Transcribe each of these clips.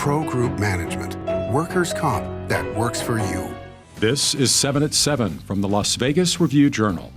Pro Group Management. Workers' comp that works for you. This is 7 at 7 from the Las Vegas Review-Journal.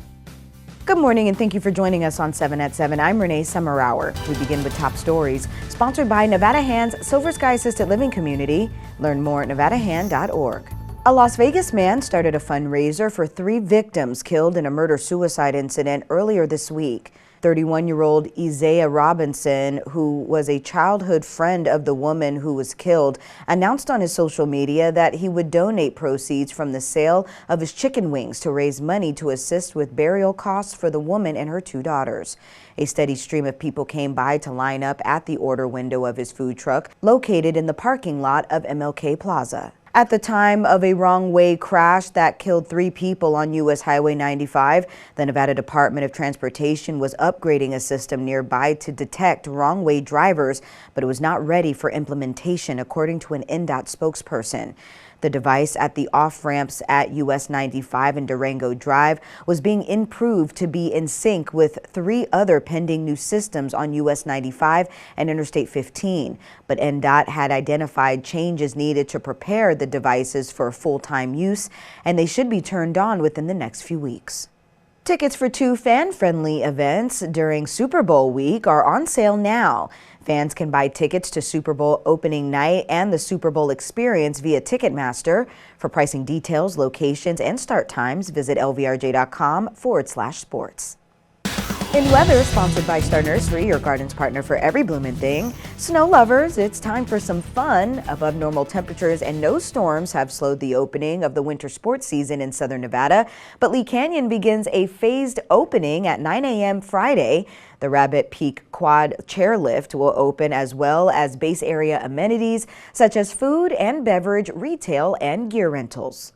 Good morning and thank you for joining us on 7 at 7. I'm Renee Summerauer. We begin with top stories sponsored by Nevada Hand's Silver Sky Assisted Living Community. Learn more at nevadahand.org. A Las Vegas man started a fundraiser for 3 victims killed in a murder-suicide incident earlier this week. 31-year-old Isaiah Robinson, who was a childhood friend of the woman who was killed, announced on his social media that he would donate proceeds from the sale of his chicken wings to raise money to assist with burial costs for the woman and her 2 daughters. A steady stream of people came by to line up at the order window of his food truck located in the parking lot of MLK Plaza. At the time of a wrong-way crash that killed 3 people on U.S. Highway 95, the Nevada Department of Transportation was upgrading a system nearby to detect wrong-way drivers, but it was not ready for implementation, according to an NDOT spokesperson. The device at the off-ramps at US 95 and Durango Drive was being improved to be in sync with 3 other pending new systems on US 95 and Interstate 15. But NDOT had identified changes needed to prepare the devices for full-time use, and they should be turned on within the next few weeks. Tickets for 2 fan-friendly events during Super Bowl week are on sale now. Fans can buy tickets to Super Bowl opening night and the Super Bowl experience via Ticketmaster. For pricing details, locations, and start times, visit lvrj.com/sports. In weather, sponsored by Star Nursery, your garden's partner for every bloomin' thing. Snow lovers, it's time for some fun. Above normal temperatures and no storms have slowed the opening of the winter sports season in southern Nevada, but Lee Canyon begins a phased opening at 9 a.m. Friday. The Rabbit Peak Quad Chairlift will open, as well as base area amenities such as food and beverage, retail, and gear rentals.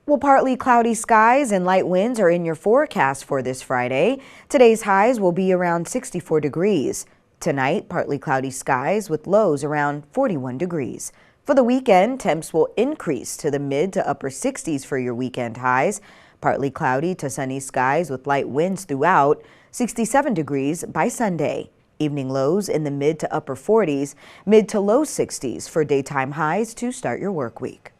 Well, partly cloudy skies and light winds are in your forecast for this Friday. Today's highs will be around 64 degrees. Tonight, partly cloudy skies with lows around 41 degrees. For the weekend, temps will increase to the mid to upper 60s for your weekend highs. Partly cloudy to sunny skies with light winds throughout, 67 degrees by Sunday. Evening lows in the mid to upper 40s, mid to low 60s for daytime highs to start your work week.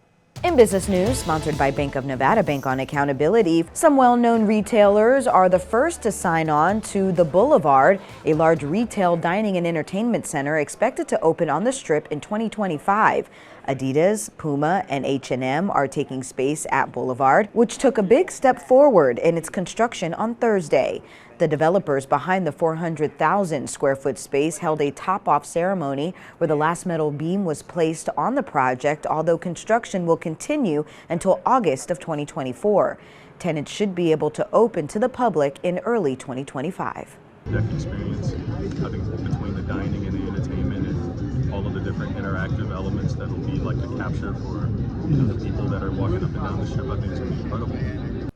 In business news, sponsored by Bank of Nevada Bank on Accountability, some well-known retailers are the first to sign on to the Boulevard, a large retail dining and entertainment center expected to open on the Strip in 2025. Adidas, Puma, and H&M are taking space at Boulevard, which took a big step forward in its construction on Thursday. The developers behind the 400,000 square foot space held a top-off ceremony where the last metal beam was placed on the project, although construction will continue until August of 2024. Tenants should be able to open to the public in early 2025. Deck experience, I think, between the dining and the entertainment and all of the different interactive elements that will be like a capture for the people that are walking up and down the strip, I think it's going to be incredible.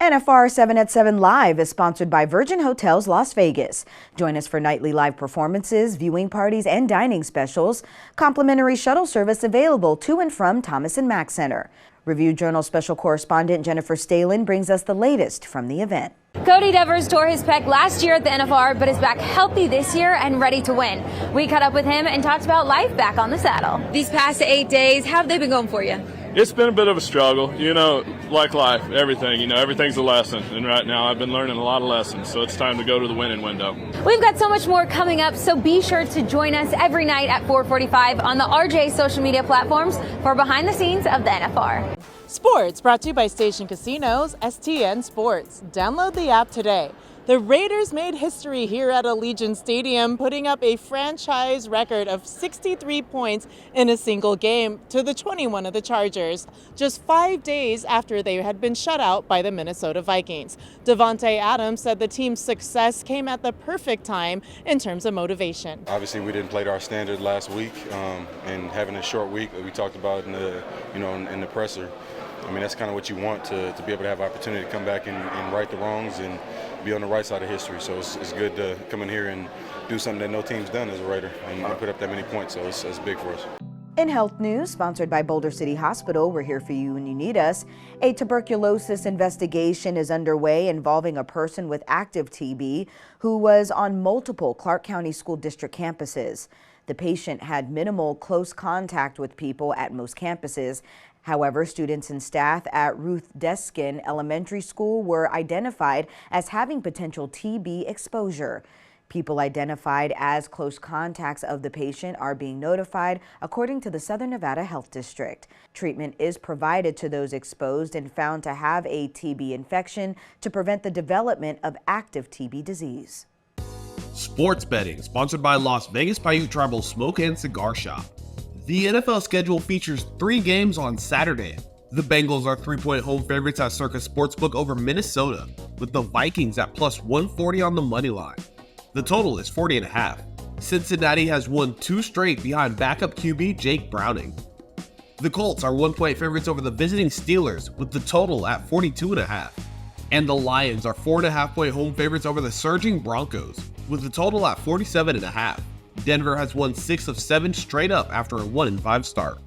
NFR 7 at 7 Live is sponsored by Virgin Hotels Las Vegas. Join us for nightly live performances, viewing parties, and dining specials. Complimentary shuttle service available to and from Thomas and Mack Center. Review-Journal special correspondent Jennifer Stalin brings us the latest from the event. Cody Devers tore his pec last year at the NFR, but is back healthy this year and ready to win. We caught up with him and talked about life back on the saddle. These past 8 days, how have they been going for you? It's been a bit of a struggle, like life, everything, everything's a lesson. And right now I've been learning a lot of lessons, so it's time to go to the winning window. We've got so much more coming up, so be sure to join us every night at 4:45 on the RJ social media platforms for behind the scenes of the NFR. Sports brought to you by Station Casinos, STN Sports. Download the app today. The Raiders made history here at Allegiant Stadium, putting up a franchise record of 63 points in a single game to the 21 of the Chargers, just 5 days after they had been shut out by the Minnesota Vikings. Devontae Adams said the team's success came at the perfect time in terms of motivation. Obviously, we didn't play to our standard last week, and having a short week that we talked about in the, in the presser. I mean, that's kind of what you want to be able to have opportunity to come back and right the wrongs and be on the right side of history. So it's good to come in here and do something that no team's done as a Raider and put up that many points. So it's big for us. In health news, sponsored by Boulder City Hospital, we're here for you when you need us. A tuberculosis investigation is underway involving a person with active TB who was on multiple Clark County School District campuses. The patient had minimal close contact with people at most campuses. However, students and staff at Ruth Deskin Elementary School were identified as having potential TB exposure. People identified as close contacts of the patient are being notified, according to the Southern Nevada Health District. Treatment is provided to those exposed and found to have a TB infection to prevent the development of active TB disease. Sports betting, sponsored by Las Vegas Paiute Tribal Smoke and Cigar Shop. The NFL schedule features 3 games on Saturday. The Bengals are 3-point home favorites at Circus Sportsbook over Minnesota, with the Vikings at plus 140 on the money line. The total is 40.5. Cincinnati has won 2 straight behind backup QB Jake Browning. The Colts are 1-point favorites over the visiting Steelers, with the total at 42.5. And the Lions are 4.5-point home favorites over the surging Broncos, with the total at 47.5. Denver has won 6 of 7 straight up after a 1-5 start.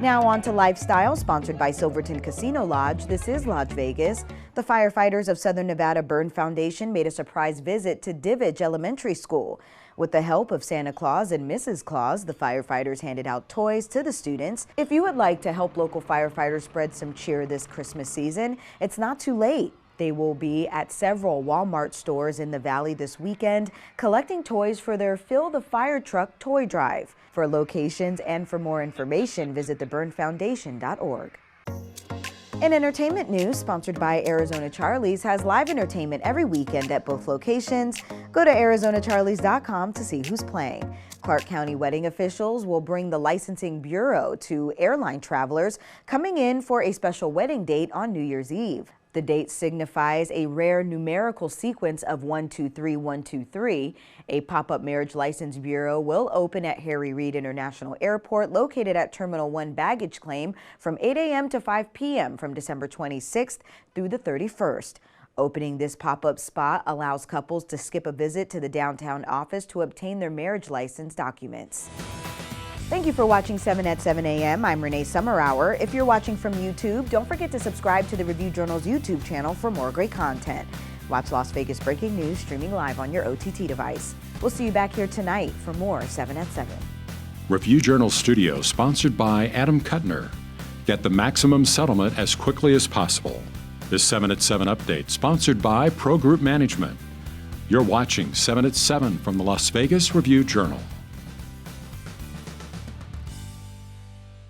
Now on to Lifestyle, sponsored by Silverton Casino Lodge. This is Lodge Vegas. The firefighters of Southern Nevada Burn Foundation made a surprise visit to Divage Elementary School. With the help of Santa Claus and Mrs. Claus, the firefighters handed out toys to the students. If you would like to help local firefighters spread some cheer this Christmas season, it's not too late. They will be at several Walmart stores in the Valley this weekend, collecting toys for their Fill the Fire Truck toy drive. For locations and for more information, visit theburnfoundation.org. In entertainment news, sponsored by Arizona Charlie's, has live entertainment every weekend at both locations. Go to ArizonaCharlies.com to see who's playing. Clark County wedding officials will bring the licensing bureau to airline travelers coming in for a special wedding date on New Year's Eve. The date signifies a rare numerical sequence of 123 123. A pop-up marriage license bureau will open at Harry Reid International Airport, located at Terminal 1 baggage claim, from 8 a.m. to 5 p.m. from December 26th through the 31st. Opening this pop-up spot allows couples to skip a visit to the downtown office to obtain their marriage license documents. Thank you for watching 7 at 7 a.m. I'm Renee Summerhour. If you're watching from YouTube, don't forget to subscribe to the Review Journal's YouTube channel for more great content. Watch Las Vegas Breaking News streaming live on your OTT device. We'll see you back here tonight for more 7 at 7. Review Journal Studio, sponsored by Adam Kuttner. Get the maximum settlement as quickly as possible. This 7 at 7 update, sponsored by Pro Group Management. You're watching 7 at 7 from the Las Vegas Review Journal.